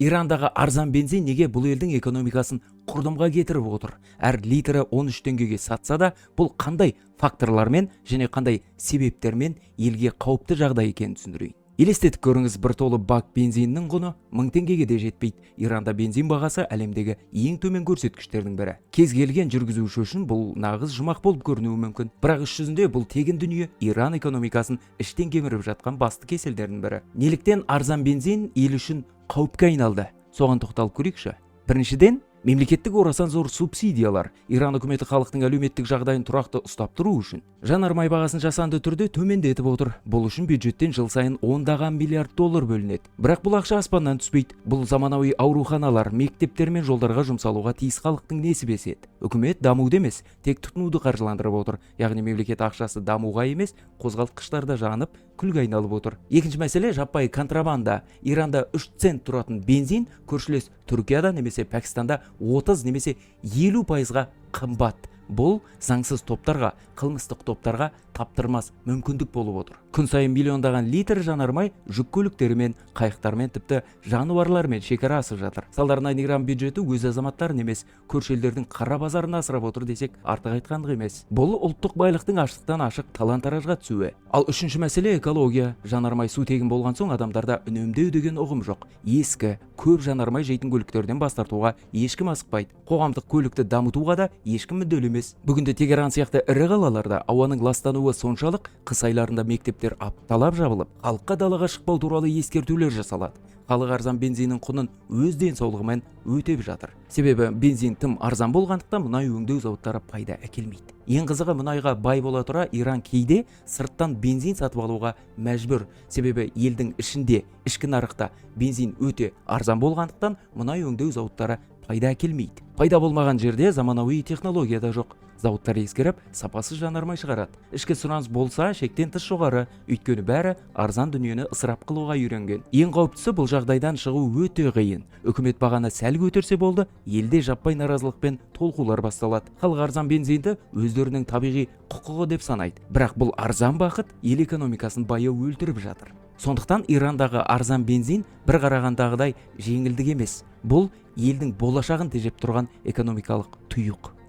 Ирандағы арзан бензин неге бұл елдің экономикасын құрдымға кетіріп отыр? Әр литрі 13 теңгеге сатса да, бұл қандай факторлармен және қандай себептермен елге қауіпті жағдай екенін түсіндірейін. Елестетіп көріңіз, бір толы бак бензиннің құны 1000 теңгеге де жетпейді. Иранда бензин бағасы әлемдегі ең төмен көрсеткіштердің бірі. Кез келген жүргізуші үшін бұл нағыз жұмақ болып көрінуі мүмкін. Бірақ іс жүзінде бұл тегін дүние Иран экономикасын іштен кеміріп жатқан басты кеселдердің бірі. Неліктен арзан бензин ел үшін қауіпке айналды? Соған тоқталып көрейікші. Біріншіден, мемлекеттік орасан зор субсидиялар Иран үкіметі халықтың әлеуметтік жағдайын тұрақты ұстап тұру үшін жанармай бағасын жасанды түрде төмендетіп отыр. Бұл үшін бюджеттен жыл сайын $10 миллиард бөлінеді. Бірақ бұл ақша аспаннан түспейді. Бұл заманауи ауруханалар, мектептер мен жолдарға жұмсалуға тиіс халықтың несібесі еді. Үкімет дамуды емес, тек тұтынуды қаржыландырып отыр. Яғни мемлекет ақшасы дамуға емес, қозғалтқыштарда жанып, күлге айналып отыр. Екінші мәселе жаппай контрабанда. Иранда 3 цент тұратын бензин көршілес Түркияда немесе Пәкістанда 30 немесе 50%-ға қымбат. Бұл заңсыз топтарға, қылмыстық топтарға таптырмас мүмкіндік болып отыр. Күн сайын миллиондаған литр жанармай жүк көліктерімен, қайықтармен, тіпті жануарлармен шекара асып жатыр. Салдарынан Иран бюджеті өз азаматтарын емес, көрші елдердің қара базарын асырап отыр десек, артық айтқандық емес. Бұл ұлттық байлықтың аштықтан ашық талан-таражға түсуі. Ал үшінші мәселе экология. Жанармай су тегін болған соң адамдарда үнемдеу деген ұғым жоқ. Ескі, көп жанармай жейтін көліктерден бас тартуға ешкім асықпайды. Қоғамдық көлікті дамытуға да ешкім мүдделі емес. Бүгінде Тегеран сияқты ірі қалаларда ауаның ластануы соншалық, қыс айларында мектептер апталап жабылып, халыққа далаға шықпау туралы ескертулер жасалады. Халық арзан бензиннің құнын өз денсаулығымен өтеп жатыр. Себебі бензин тым арзан болғандықтан мұнай өңдеу зауыттары пайда әкелмейді. Ең қызығы, мұнайға бай бола тұра Иран кейде сырттан бензин сатып алуға мәжбүр. Себебі елдің ішінде, ішкі нарықта бензин өте арзан болғандықтан мұнай өңдеу зауыттары пайда әкелмейді. Пайда болмаған жерде заманауи технология да жоқ. Зауыттар ескеріп, сапасыз жанармай шығарады. Ішкі сұраныс болса, шектен тыс жоғары, өйткені бәрі арзан дүниені ысырап қылуға үйренген. Ең қауіптісі, бұл жағдайдан шығу өте қиын. Үкімет бағаны сәл көтерсе болды, елде жаппай наразылық пен толқулар басталады. Халық арзан бензинді өздерінің табиғи құқығы деп санайды. Бірақ бұл арзан бақыт ел экономикасын баяу өлтіріп жатыр. Сондықтан Ирандағы арзан бензин бір қарағандағыдай жеңілдік емес. Бұл елдің болашағын тежеп тұрған экономикалық тұйық.